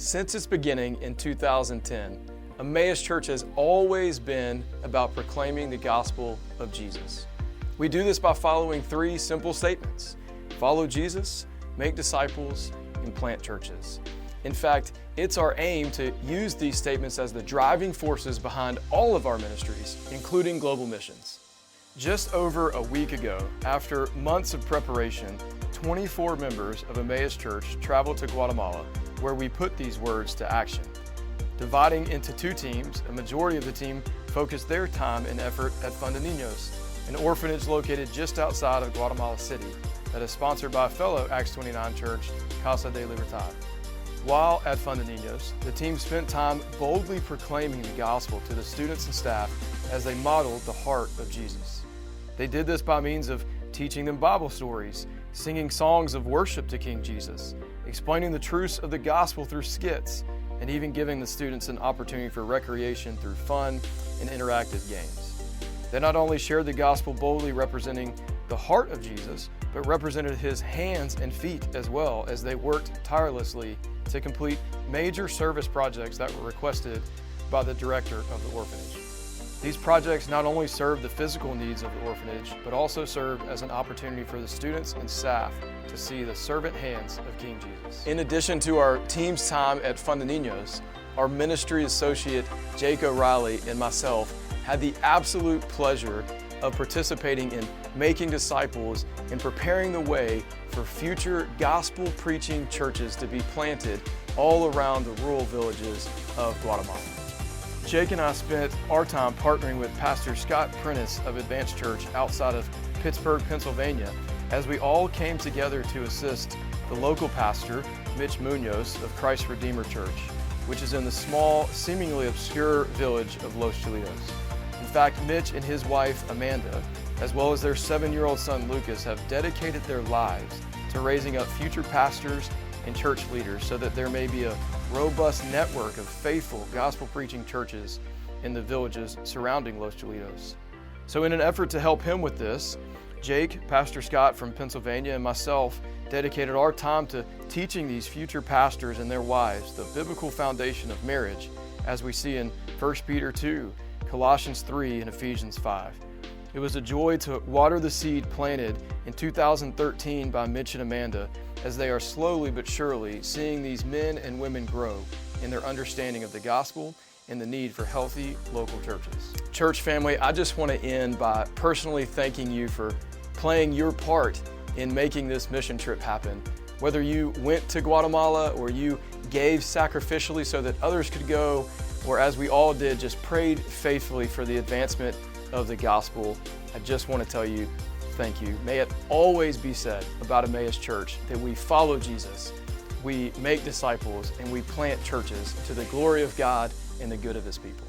Since its beginning in 2010, Emmaus Church has always been about proclaiming the gospel of Jesus. We do this by following three simple statements: follow Jesus, make disciples, and plant churches. In fact, it's our aim to use these statements as the driving forces behind all of our ministries, including global missions. Just over a week ago, after months of preparation, 24 members of Emmaus Church traveled to Guatemala, where we put these words to action. Dividing into two teams, a majority of the team focused their time and effort at Funda Niños, an orphanage located just outside of Guatemala City that is sponsored by a fellow Acts 29 church, Casa de Libertad. While at Funda Niños, the team spent time boldly proclaiming the gospel to the students and staff as they modeled the heart of Jesus. They did this by means of teaching them Bible stories, singing songs of worship to King Jesus, explaining the truths of the gospel through skits, and even giving the students an opportunity for recreation through fun and interactive games. They not only shared the gospel boldly representing the heart of Jesus, but represented his hands and feet as well, as they worked tirelessly to complete major service projects that were requested by the director of the orphanage. These projects not only served the physical needs of the orphanage, but also served as an opportunity for the students and staff to see the servant hands of King Jesus. In addition to our team's time at Funda Niños, our ministry associate Jake O'Reilly and myself had the absolute pleasure of participating in making disciples and preparing the way for future gospel-preaching churches to be planted all around the rural villages of Guatemala. Jake and I spent our time partnering with Pastor Scott Prentice of Advanced Church outside of Pittsburgh, Pennsylvania, as we all came together to assist the local pastor, Mitch Munoz of Christ Redeemer Church, which is in the small, seemingly obscure village of Los Cholitos. In fact, Mitch and his wife, Amanda, as well as their 7-year-old son, Lucas, have dedicated their lives to raising up future pastors and church leaders so that there may be a robust network of faithful gospel-preaching churches in the villages surrounding Los Cholitos. So in an effort to help him with this, Jake, Pastor Scott from Pennsylvania, and myself dedicated our time to teaching these future pastors and their wives the biblical foundation of marriage, as we see in 1 Peter 2, Colossians 3, and Ephesians 5. It was a joy to water the seed planted in 2013 by Mitch and Amanda, as they are slowly but surely seeing these men and women grow in their understanding of the gospel and the need for healthy local churches. Church family, I just want to end by personally thanking you for playing your part in making this mission trip happen. Whether you went to Guatemala or you gave sacrificially so that others could go, or as we all did, just prayed faithfully for the advancement of the gospel, I just want to tell you, thank you. May it always be said about Emmaus Church that we follow Jesus, we make disciples, and we plant churches to the glory of God and the good of his people.